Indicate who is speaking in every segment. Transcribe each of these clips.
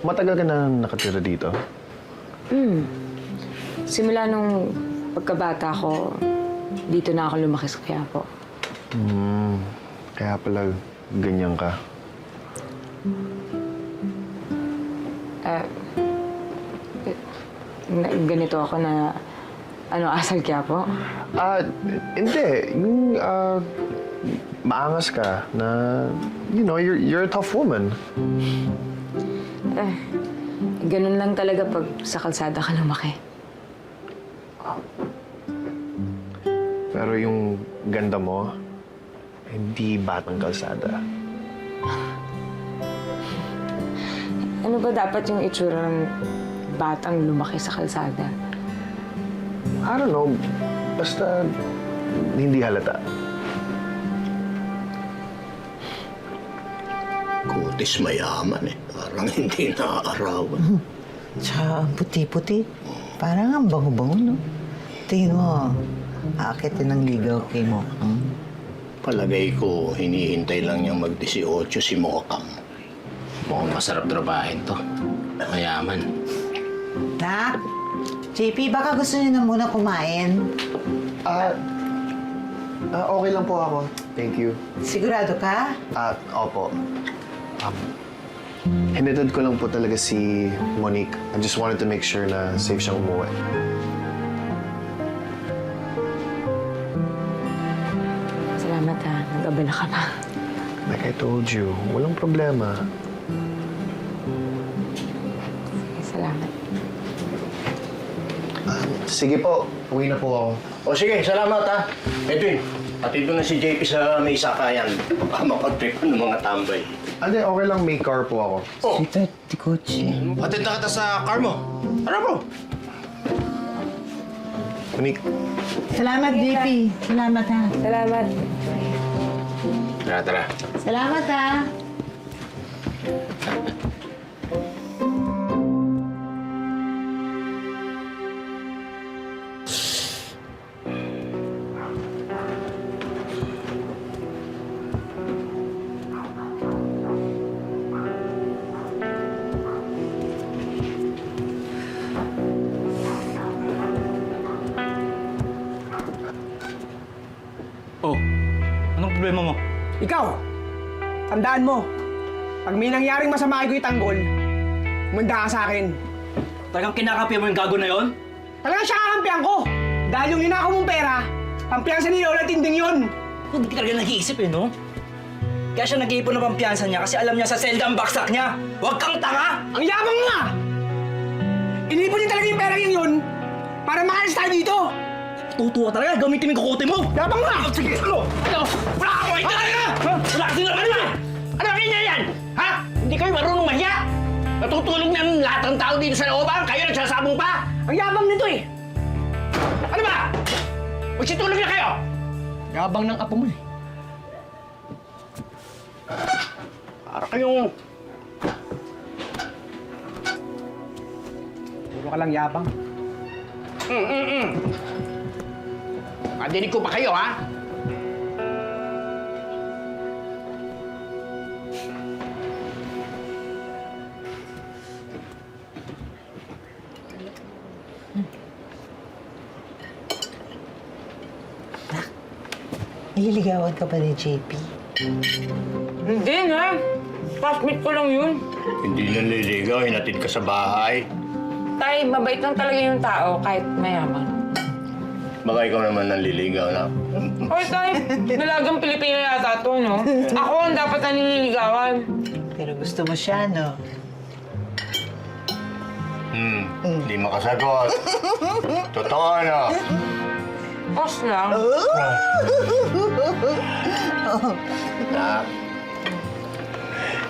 Speaker 1: Matagal ka na nakatira dito?
Speaker 2: Simula nung pagkabata ko, dito na ako lumaki sa Quiapo.
Speaker 1: Kaya pala ganyan ka.
Speaker 2: Ganito ako na, asal Quiapo.
Speaker 1: Hindi. Maangas ka na, you're a tough woman.
Speaker 2: Ganun lang talaga pag sa kalsada ka lumaki.
Speaker 1: Pero yung ganda mo, hindi batang kalsada.
Speaker 2: Ano ba dapat yung itsura ng batang lumaki sa kalsada?
Speaker 1: I don't know. Basta hindi halata.
Speaker 3: Kutis mayaman eh. Parang hindi naaarawan.
Speaker 4: Tsaka puti-puti. Parang ang bango-bango, no? Tingin mo, aakitin ng ligaw kay mo.
Speaker 3: Palagay ko, hinihintay lang niyang mag-18 si Mokam.
Speaker 5: Mukhang masarap trabahin to. Mayaman.
Speaker 4: Nak, JP, baka gusto niyo na muna kumain.
Speaker 1: Okay lang po ako. Thank you.
Speaker 4: Sigurado ka?
Speaker 1: Opo. Hinatid ko lang po talaga si Monique. I just wanted to make sure na safe siyang umuwi.
Speaker 2: Salamat ha, nag-abala ka pa.
Speaker 1: Like I told you, walang problema.
Speaker 2: Salamat.
Speaker 1: Sige po, uwi na po ako.
Speaker 3: O sige, salamat ha. Edwin, patid mo na si JP sa may sakayan. Baka makapagtripan ng mga tambay.
Speaker 1: Ate, okay lang, may car po ako.
Speaker 3: Oh,
Speaker 4: Sita, di kotse.
Speaker 5: Hatid na kita sa car mo.
Speaker 3: ano mo?
Speaker 1: Monique,
Speaker 4: Salamat, JP. Salamat, ha.
Speaker 2: Salamat.
Speaker 5: Tara, tara.
Speaker 4: Salamat, ha.
Speaker 6: Oh, anong problema mo?
Speaker 7: Ikaw, tandaan mo, pag may nangyaring masama ay tanggol, manda ka sa akin.
Speaker 6: Talagang kinakampi mo yung gago na yon?
Speaker 7: Talagang siya kakampihan ko! Dahil yung ninakaw mong pera, pampiyansa ni Lola tinding yun!
Speaker 6: Hindi ka talaga nag-iisip eh, no? Kaya siya nag-iipon ng pampiyansa niya kasi alam niya sa selda ang baksak niya. Huwag kang tanga!
Speaker 7: Ang yabang nga! Inipon niya talaga yung pera yun para makalis tayo dito!
Speaker 6: Tutuwa talaga, gamitin mo yung kukote mo!
Speaker 7: Yabang nga!
Speaker 6: Sige, ano? Ano? Wala ka mo! Ito talaga! Wala kasi naman yan!
Speaker 8: Ano kanya yan? Ha? Hindi kayo marunong mahiya? Natutulog na ang lahat ng tao dito sa looban, kayo nagsasabong pa?
Speaker 7: Ang yabang nito eh!
Speaker 8: Ano ba? Magsitulog na kayo!
Speaker 7: Yabang ng apo mo eh.
Speaker 8: Para kayong...
Speaker 7: Puro ka lang yabang.
Speaker 8: Madinig ko pa kayo, ha?
Speaker 4: Nililigawan ka ba ni JP?
Speaker 2: Hindi na. Classmate ko lang yun.
Speaker 3: Hindi nanliligaw, hinatid ka sa bahay.
Speaker 2: Tay, mabait lang talaga yung tao kahit mayaman.
Speaker 3: Baka ikaw naman nanliligaw na.
Speaker 2: Oy, Tay, dalagang Pilipino yata to, no? Ako ang dapat na nililigawan.
Speaker 4: Pero gusto mo siya, no?
Speaker 3: Hindi makasagot. Totoo, ano?
Speaker 2: Pos lang.
Speaker 3: Na,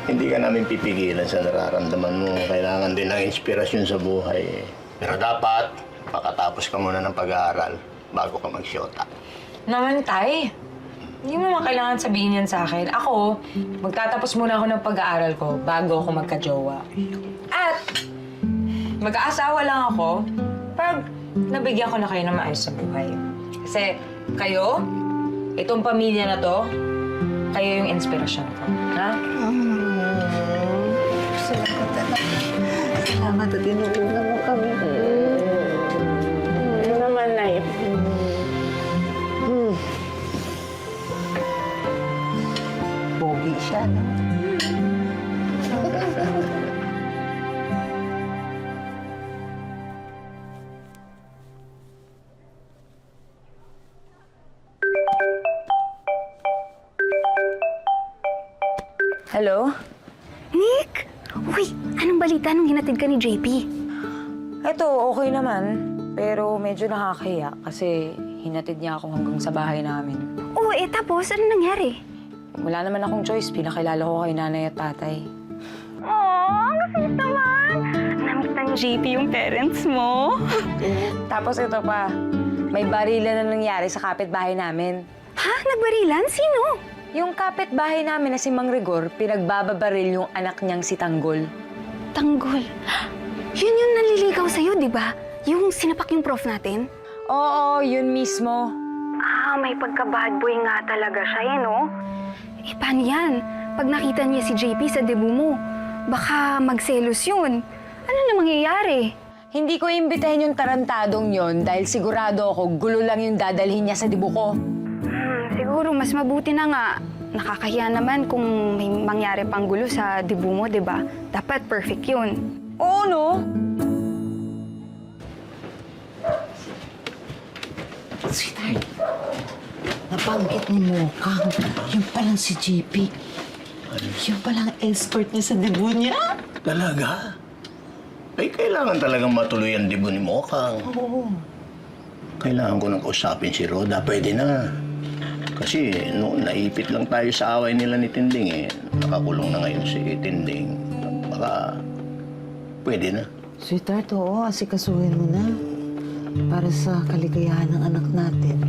Speaker 3: hindi ka namin pipigilan sa nararamdaman mo. Kailangan din ng inspirasyon sa buhay. Pero dapat, makatapos ka muna ng pag-aaral bago ka magsyota.
Speaker 2: Naman, Tay. Hindi mo naman kailangan sabihin yan sa akin. Ako, magtatapos muna ako ng pag-aaral ko bago ako magka-jowa. At, mag-aasawa lang ako pag nabigyan ko na kayo ng maayos sa buhay. Kasi kayo, itong pamilya na to, kayo yung inspirasyon ko. Ha?
Speaker 4: Salamat. Salamat at inuuna mo kami.
Speaker 2: Ano naman, Nay?
Speaker 4: Pogi siya, no?
Speaker 2: Hello?
Speaker 9: Nick! Uy, anong balita nung hinatid ka ni JP?
Speaker 2: Eto, okay naman. Pero medyo nakakahiya kasi hinatid niya ako hanggang sa bahay namin.
Speaker 9: Oo, tapos anong nangyari?
Speaker 2: Wala naman akong choice. Pinakilala ko kay nanay at tatay.
Speaker 9: Oh, ang sweet naman! Namit ng JP yung parents mo.
Speaker 2: Tapos ito pa, may barilan na nangyari sa kapitbahay namin.
Speaker 9: Ha? Nagbarilan? Sino?
Speaker 2: Yung kapitbahay namin na si Mang Rigor, pinagbababaril yung anak niyang si Tanggol.
Speaker 9: Tanggol. Yun yung naliligaw sa'yo, di ba? Yung sinapak yung prof natin?
Speaker 2: Oo, yun mismo.
Speaker 9: Ah, may pagka-bad boy nga talaga siya, no? Eh, paano yan? Pag nakita niya si JP sa debut mo, baka magselos yun. Ano na mangyayari?
Speaker 2: Hindi ko imbitahin yung tarantadong yon dahil sigurado ako gulo lang yung dadalhin niya sa dibu ko.
Speaker 9: Siguro mas mabuti na nga. Nakakahiya naman kung may mangyari pang gulo sa debut mo, di ba? Dapat perfect yun.
Speaker 2: Oo, no?
Speaker 4: Sweetheart, nabanggit ni Mokang. Yung palang si JP. Yung palang escort niya sa debut niya.
Speaker 3: Talaga? Ay, kailangan talagang matuloy ang debut ni Mokang.
Speaker 4: Oo.
Speaker 3: Kailangan ko nang kausapin si Roda. Pwede na. Kasi noon naipit lang tayo sa away nila ni Tinding eh. Nakakulong na ngayon si Tinding. Baka pwede na.
Speaker 4: Sweetheart, oo. Asikasuhin mo na. Para sa kaligayahan ng anak natin.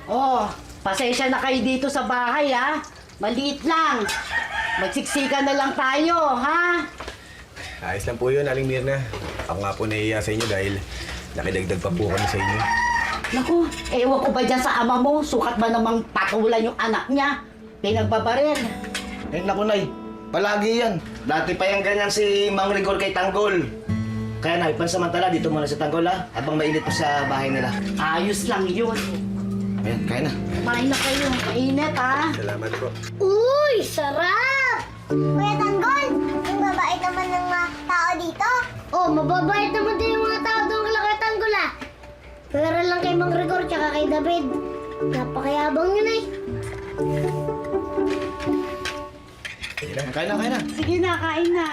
Speaker 10: Oh, pasensya na kayo dito sa bahay, ha? Maliit lang. Magsiksikan na lang tayo, ha?
Speaker 11: Ayos lang po yun, Aling Mirna. Ako nga po nahihiya sa inyo dahil nakidagdag pa po kami sa inyo.
Speaker 10: Naku, ewan ko ba dyan sa ama mo? Sukat ba namang patulan yung anak niya? Pinagbabaril.
Speaker 8: Eh, naku, Nay. Palagi yan. Dati pa yung ganyan si Mang Rigor kay Tanggol. Kaya, Nay, pansamantala, dito muna si Tanggol, ha? Habang mainit pa sa bahay nila.
Speaker 10: Ayos lang yun.
Speaker 8: Ayan, kaya na.
Speaker 10: Kumain na kayo. Mainit, ha?
Speaker 11: Salamat po.
Speaker 12: Uy, sarap! Kuya Tanggol, ang babait naman ng mga tao dito. Oh, mababait naman din yung mga tao doon kay Tanggol, ah. Pero lang kay Mang Rigor tsaka kay David. Napakayabang yun, eh.
Speaker 8: Kaya na, kaya na.
Speaker 10: Sige na, kain na.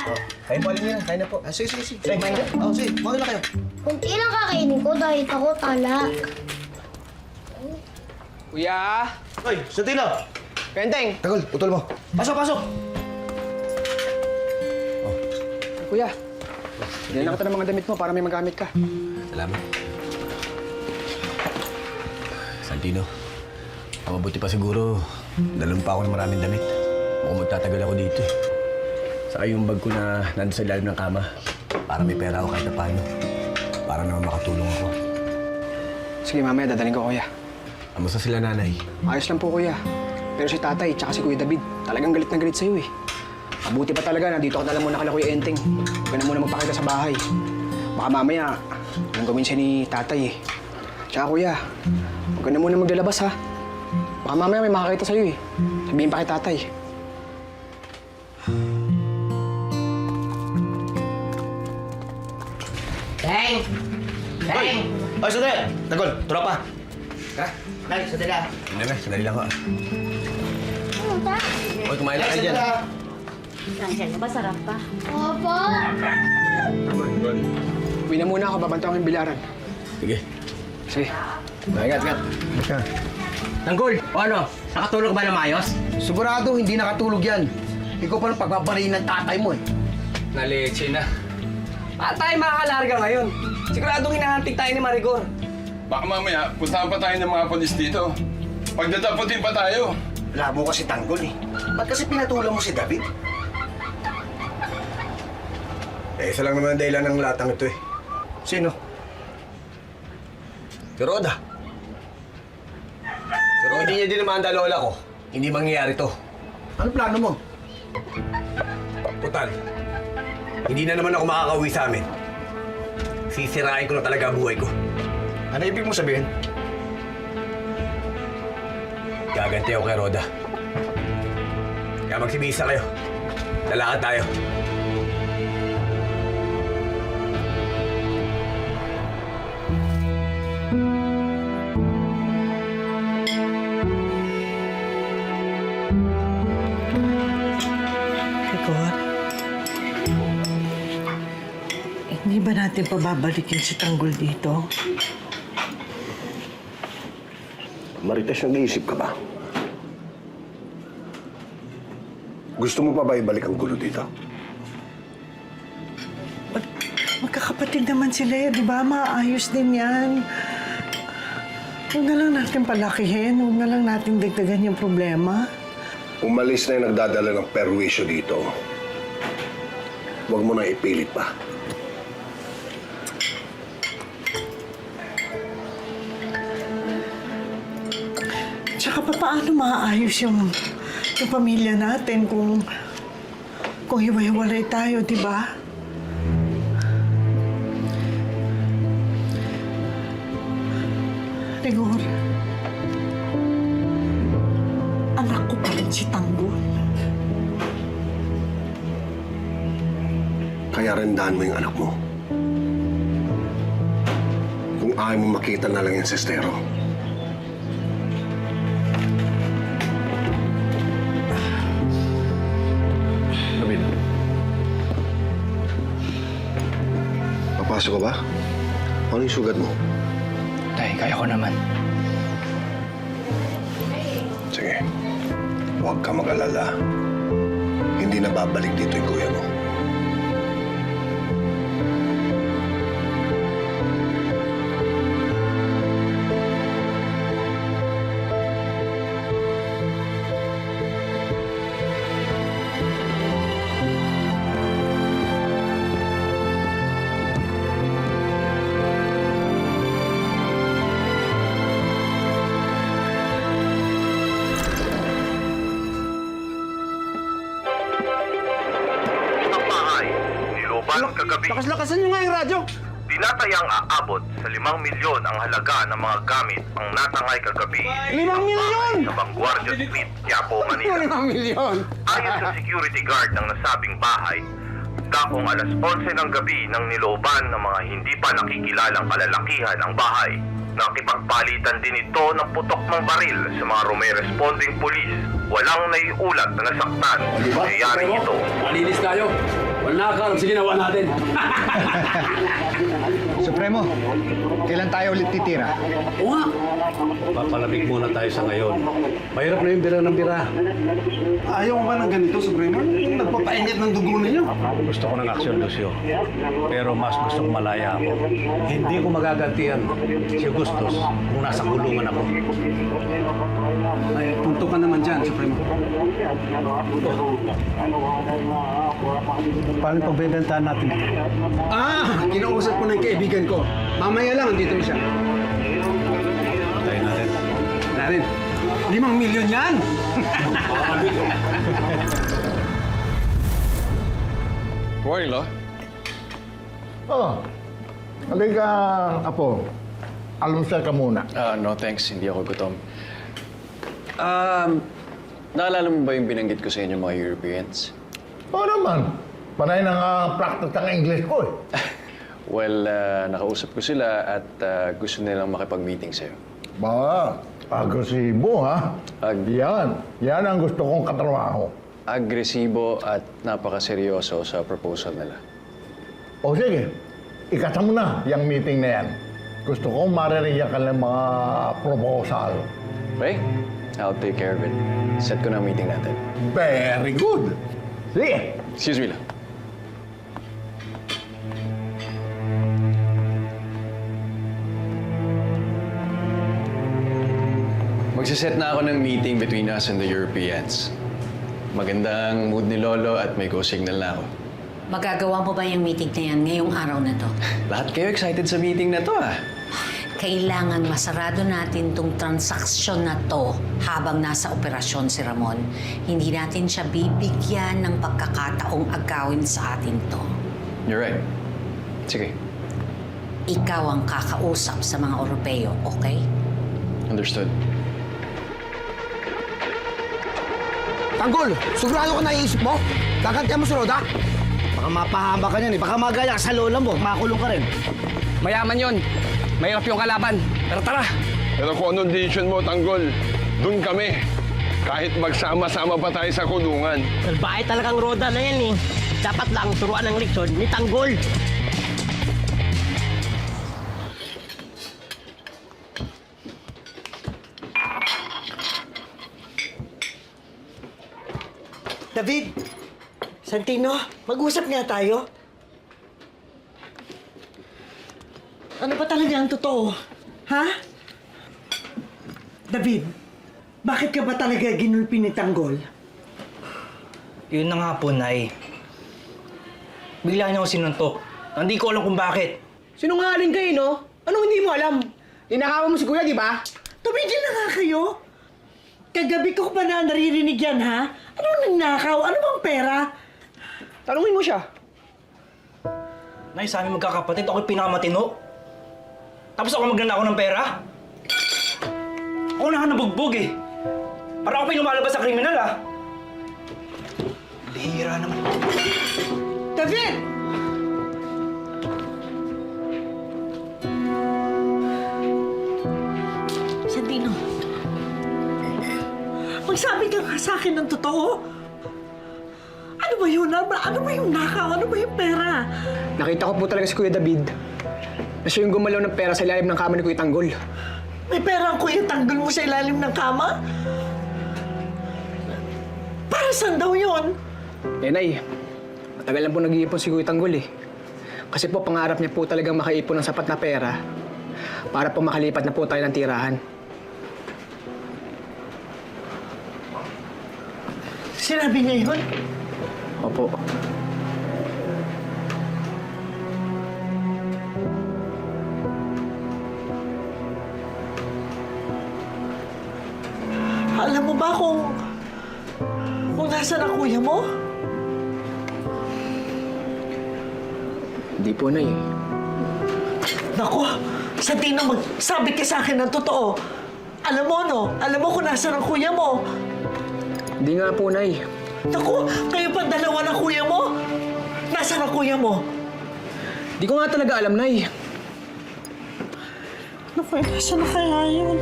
Speaker 11: Kain po, Aling Mirna. Kain na po.
Speaker 8: Ah, sige. Kumain na. Oh, sige. Kumain na kayo.
Speaker 12: Kunti lang kakainin ko dahil ako talak.
Speaker 7: Kuya!
Speaker 8: Hoy, Sotilo!
Speaker 7: Kenteng!
Speaker 8: Tanggol, putol mo. Pasok!
Speaker 7: Kuya, bigyan ako ng mga damit mo para may magamit ka.
Speaker 11: Salamat. Santino, mabuti pa siguro. Dalun pa ako ng maraming damit. Mukhang magtatagal ako dito. Saka yung bag ko na nandun sa ilalim ng kama. Para may pera ako kahit na paano. Para naman makatulong ako.
Speaker 7: Sige, mamaya dadaling ko, kuya.
Speaker 11: Kamusta sila, nanay?
Speaker 7: Ayos lang po, kuya. Pero si tatay, tsaka si Kuya David, talagang galit na galit sa'yo, eh. Mabuti pa talaga, nandito ka na lang muna kala Kuya Enteng. Huwag ka na muna magpakita sa bahay. Baka mamaya, anong gawin siya ni tatay, eh. Tsaka, kuya, huwag ka na muna maglalabas, ha? Baka mamaya may makakita sa'yo, eh. Sabihin pa kay tatay.
Speaker 10: Teng!
Speaker 8: Hoy! Hoy, sandali! Tanggol, tropa. Ha? Nay, sandali ah.
Speaker 11: Hindi na, sandali lang ako. Hoy, kumain lang kayo dyan.
Speaker 10: Nandiyan na ba? Sarap pa.
Speaker 12: Opo!
Speaker 7: Uwi na muna ako, babantaw ang bilaran.
Speaker 11: Sige.
Speaker 7: Sige.
Speaker 11: Ingat.
Speaker 8: Tanggol, o ano? Nakatulog ba na maayos? Sigurado, hindi nakatulog yan. Ikaw pa ng pagbabariin ng tatay mo eh.
Speaker 6: Naleche na. Tayo makakalarga ngayon. Siguradong hinahantig tayo ni Marigor.
Speaker 13: Baka mamaya, puntahan pa tayo ng mga polis dito. Pagdadaputin pa tayo.
Speaker 8: Labo kasi Tanggol eh. Ba't kasi pinatulang mo si David?
Speaker 11: Isa lang naman ang dahilan ng latang ito eh.
Speaker 8: Sino?
Speaker 11: Si Roda. Pero hindi niya din naman ang lola ko. hindi mangyayari to.
Speaker 3: Ano plano mo?
Speaker 11: Total, hindi na naman ako makakauwi sa amin. Sisirain ko na talaga ang buhay ko.
Speaker 3: Ano ibig mo sabihin?
Speaker 11: Gaganti ako kay Roda. Kaya magsibisa kayo. Lalakad tayo.
Speaker 4: Rigor, hindi ba natin pababalikin si Tanggol dito?
Speaker 3: Marites, nag-iisip ka ba? Gusto mo pa ba ibalik ang gulo dito?
Speaker 4: Magkakapatid naman sila eh, di ba? Maayos din yan. Huwag na lang natin palakihin. Huwag na lang natin dagdagan yung problema.
Speaker 3: Umalis na yung nagdadala ng perwisyo dito. Huwag mo na ipilit pa.
Speaker 4: Tsaka paano maayos yung pamilya natin kung hiwa-hiwalay tayo, di ba? Rigor, anak ko pa rin si Tanggol.
Speaker 3: Kaya rendahan mo yung anak mo. Kung ayaw mo makita na lang yung sestero. David. Papasok ka ba? Ano yung sugat mo?
Speaker 7: Tay, kaya ko naman.
Speaker 3: Sige. Huwag ka mag-alala. Hindi na babalik dito yung kuya mo.
Speaker 8: Lakas-lakasan nyo nga yung radyo!
Speaker 14: Tinatayang aabot sa 5 milyon ang halaga ng mga gamit ang natangay kagabi
Speaker 8: 5 milyon!
Speaker 14: sa Vanguardia Street, Quiapo, Manila.
Speaker 8: 5 milyon!
Speaker 14: Ayon sa security guard ng nasabing bahay, dakong alas 11 ng gabi nang nilooban ng mga hindi pa nakikilalang kalalakihan ang bahay. Nakipagpalitan din ito ng putok ng baril sa mga responding police. Walang naiulat na nasaktan. Nangyayari ito.
Speaker 11: Malinis tayo. Wala nakakalam. Sige, nawa natin.
Speaker 7: Supremo, kailan tayo ulit titira?
Speaker 11: Oo nga. Papalamig muna tayo sa ngayon. Mahirap na yung bira ng bira.
Speaker 7: Ayaw mo ba ng ganito, Supremo? Nagpapainit ng dugo ninyo.
Speaker 11: Gusto ko ng aksyon, Lucio. Pero mas gusto ko malaya ako. Hindi ko magagantihan si Gustos kung nasa kulungan ako.
Speaker 7: Ay, punto ka naman dyan, Supremo.
Speaker 3: Paano pagbebentahan natin ito?
Speaker 7: Kinausap ko ng kaibigan ko. Mamaya lang, andito na siya.
Speaker 11: Patayin natin.
Speaker 7: Natin, 5 milyon yan!
Speaker 13: Morning, Lo.
Speaker 3: Oh, halika, Apo. Almusal ka muna.
Speaker 15: No thanks, hindi ako gutom. Naalala mo ba yung binanggit ko sa inyo mga Europeans?
Speaker 3: Oo naman. Panay nang practice ang English ko eh.
Speaker 15: Well, nakausap ko sila at gusto nilang makipag-meeting sa'yo.
Speaker 3: Ba, agresibo ha? Yan ang gusto kong katrabaho.
Speaker 15: Agresibo at napakaseryoso sa proposal nila.
Speaker 3: O sige, ikasa mo na yung meeting na yan. Gusto kong maririyan ka ng mga proposal.
Speaker 15: Okay? I'll take care of it. Set ko na ang meeting natin.
Speaker 3: Very good. Sige.
Speaker 15: Excuse me lang. Magsiset na ako ng meeting between us and the Europeans. Magandang mood ni Lolo at may go signal na ako.
Speaker 10: Magagawa mo ba yung meeting na yan ngayong araw na to?
Speaker 15: Lahat kayo excited sa meeting na to, ah.
Speaker 10: Kailangan masarado natin tong transaksyon na to habang nasa operasyon si Ramon. Hindi natin siya bibigyan ng pagkakataong agawin sa atin to.
Speaker 15: You're right. Sige.
Speaker 10: Ikaw ang kakausap sa mga Europeo, okay?
Speaker 15: Understood.
Speaker 8: Tanggol, sigurado ka naiisip mo? Gagantihan mo si Roda? Baka mapahaba ka niyan eh. Baka magaya ka sa lola mo. Makulong ka rin.
Speaker 6: Mayaman yon. Mahirap yung kalaban. Pero tara!
Speaker 13: Pero kung anong decision mo, Tanggol, dun kami. Kahit magsama-sama pa tayo sa kulungan.
Speaker 6: Salbahe talagang Roda na yan eh. Dapat lang turuan ng leksyon ni Tanggol.
Speaker 4: David, Santino, mag-usap nga tayo. Ano ba talaga ang totoo? Ha? David, bakit ka ba talaga ginulpi ni Tanggol?
Speaker 6: Yun na nga po, Nay. Bigla niya ako sinuntok. Hindi ko alam kung bakit.
Speaker 7: Sinungaling kayo, no? Anong hindi mo alam? Ninakawan mo si Kuya, di ba?
Speaker 4: Tumigil na nga kayo. Kagabi ko pa na naririnig yan, ha? Anong nagnakaw? Ano bang pera?
Speaker 7: Tanungin mo siya.
Speaker 6: Nay, sa amin magkakapatid, ako'y pinakamatino. Tapos ako magnanakaw ng pera? Ako na nabugbog eh. Para ako pa yung lumalabas sa kriminal ah. Lihira naman.
Speaker 4: David! Santino, magsabi ka nga sa akin ng totoo. Ano ba yun? Ano ba yung nakaw? Ano ba yung pera?
Speaker 7: Nakita ko po talaga si Kuya David na siya yung gumalaw ng pera sa ilalim ng kama ni Kuya Tanggol.
Speaker 4: May pera ang kuya tanggol mo sa ilalim ng kama? Para saan daw yun?
Speaker 7: Eh, Nay, matagal lang po nag-iipon si Kuya Tanggol eh. Kasi po pangarap niya po talagang makaipon ng sapat na pera para po makalipat na po tayo ng tirahan.
Speaker 4: Sinabi niya yun?
Speaker 7: Opo.
Speaker 4: Alam mo ba kung nasaan ang kuya mo?
Speaker 7: Hindi po, Nay.
Speaker 4: Naku, Santino, magsabi ka sa akin ng totoo. Alam mo, no? Alam mo kung nasaan ang kuya mo.
Speaker 7: Hindi nga po, Nay.
Speaker 4: Naku, kayo pa dalawa ng kuya mo? Nasaan ang kuya mo?
Speaker 7: Hindi ko nga talaga alam, Nay.
Speaker 4: Naku, nasaan na kaya yun?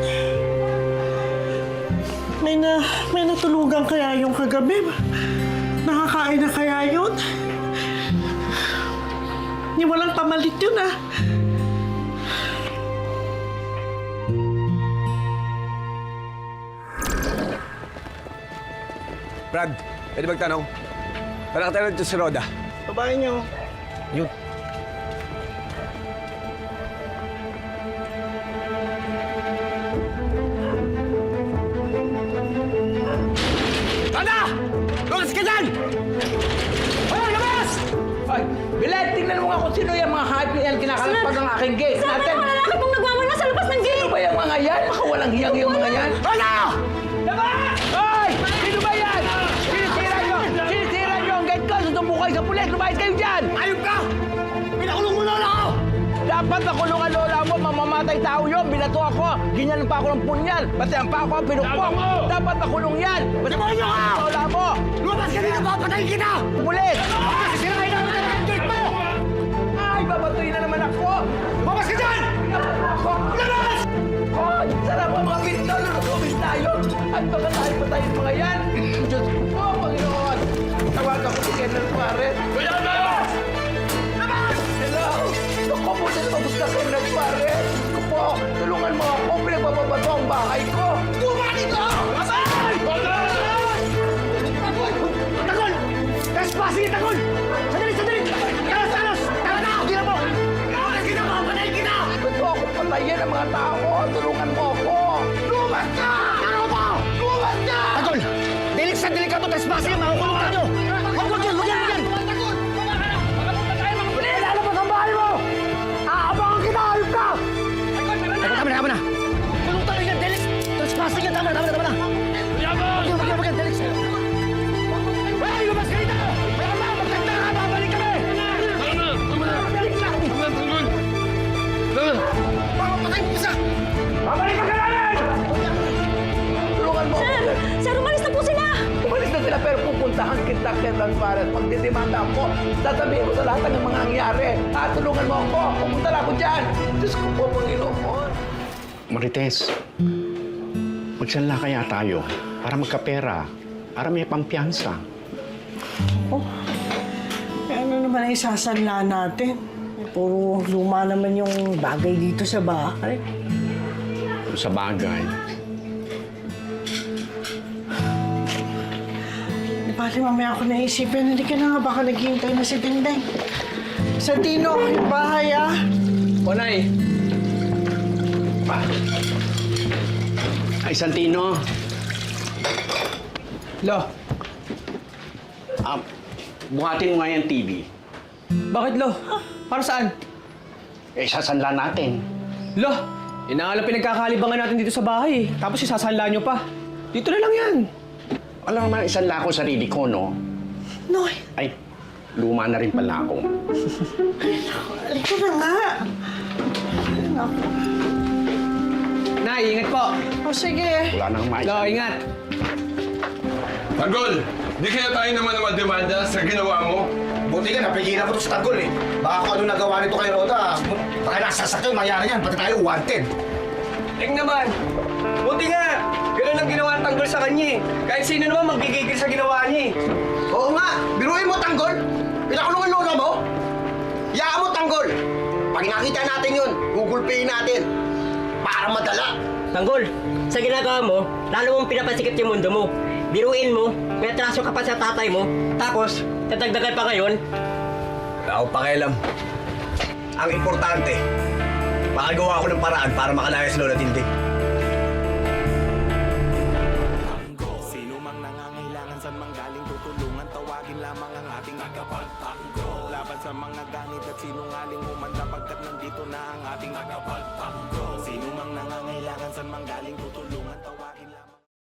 Speaker 4: May natulugan kaya yung kagabi? Nakakain na kaya yun? Ni walang pamalit yun, ah.
Speaker 11: Brad, pwede magtanong? Parang nakatala dito si Roda.
Speaker 7: Babae niyo.
Speaker 11: Yun.
Speaker 6: Roda! Lumas ka dyan! Hoy, lumas! Ay, Bilet, tingnan mo nga kung sino yung mga hype na yan kinakalapag ang aking gate natin.
Speaker 2: Saan ang lalaki pong nagmamala sa labas ng gate?
Speaker 6: Sino ba yung mga yan? Baka walang hiyang yung mga yan. Roda! Labas! Hoy! Sino ba yan? Sinisira nyo! Sinisira nyo ang gate ko! Susumbong kayo sa pulis! Lumayas kayo dyan! Ayop ka! Pinakulong mo lola ko! Dapat nakulong ang lola mo! Mamamatay tao yun! Binato ako! Ganyan pa ako ng punyal! Pati ang pa ako ang pinukpok! Dapat nakulong yan! Demonyo ka! Lola mo! Lumabas ka dito! Papatayin kita! Pulis! Sisirain na ang gate mo! Ay! Babatuin na naman ako! Lumabas ka dyan! Lumabas! Oh, sarap ang mga pinto! Lumabas tayo! At baka tayo patayin mga yan! Diyos ko po, Panginoon! Tawagan ko si General Suarez! Kaya na! Labas! Hello! Ako po sa labas ka, General Suarez! Ako po, tulungan mo ako! Pinagbababato ang bahay ko! Bumalik ka! Labas! Tagol! Trespassing! Tagol! Sandali! Sandali! Talos! Talos! Talos! Hindi na mo! Talos kita mo! Patayin kita! Ba't ako patayin ang mga tao? Tulungan mo ako! Lumabas ka! Ano mo? Lumabas ka! Tagol! Delik sa delikado trespassing! Makukulong ka nyo! Huwag yan! Huwag yan! Huwag yan! Lalabas ang bahay mo! Aabangan kita! Ayun ka! Sige, tama na. Yabang! Wag, dali sa'yo. Hey, lumabas ka dito! Maya, magtagda ka, babalik kami!
Speaker 13: Tama na, Tanggol!
Speaker 6: Papapatay mo isa! Babalik ka namin! Tulungan mo!
Speaker 2: Sir, umalis na po sila!
Speaker 6: Umalis na sila pero pupuntahan kita Ketan Pares. Pag didimanda ako, sasabihin ko sa lahat ng mga nangyari. Tulungan mo ako. Pupunta na ako dyan. Diyos ko po, Panginoon.
Speaker 5: Marites, magsanla kaya tayo para magkapera, para may pampiyansa.
Speaker 4: Ano naman ay sasanla natin? Puro luma naman yung bagay dito sa bahay.
Speaker 5: Sa bagay,
Speaker 4: Bali, mamaya ako naisipin. Hindi ka na nga baka naghihintay na si Tindeng. Santino, yung bahay
Speaker 6: Onay!
Speaker 5: ay Santino,
Speaker 6: Lo,
Speaker 5: buhatin mo nga yung TV.
Speaker 6: bakit Lo? Para saan?
Speaker 5: Sasanla natin.
Speaker 6: Lo, yun na nga lang pinagkakalibangan natin dito sa bahay. Tapos isasanla nyo pa. Dito na lang yan.
Speaker 5: Alam naman, isanla ko sarili ko, no?
Speaker 4: Noy,
Speaker 5: Ay, luma na rin pala ako.
Speaker 4: halika na nga.
Speaker 6: Nay, ingat po.
Speaker 4: O sige.
Speaker 5: Wala nang mais.
Speaker 6: Lo, ingat.
Speaker 13: Tanggol, di kaya tayo naman na mademanda sa ginawa mo?
Speaker 8: Buti ka, napigilan ko to sa Tanggol eh. Baka kung ano nagawa nito kay Roda, baka nasasakyan, mayari yan, pati tayo wanted.
Speaker 6: Ting naman. Buti nga. Ganun ang ginawa ng Tanggol sa kanya eh. Kahit sino naman magigigil sa ginawa niya eh.
Speaker 8: Oo nga, biruin mo Tanggol. Pinakulong ang lola mo. Yaan mo Tanggol. Pag nakita natin yun, gugulpihin natin. Para madala.
Speaker 6: Tanggol, sa ginagawa mo, lalo mong pinapasikip yung mundo mo. Biruin mo, may atraso ka pa sa tatay mo, tapos tatagdagan pa ngayon.
Speaker 11: Wala akong pakialam. Ang importante, makagawa ako ng paraan para makalaya si Lola Tinding.
Speaker 14: Sino mang nangangailangan saan mang galing tutulungan, tawagin lamang ang ating tagapagtanggol. Laban sa mga ganit at sinungaling humanda pagkat nandito na ang ating tagapagtanggol. Sino mang nangangailangan saan mang galing tutulungan, tawagin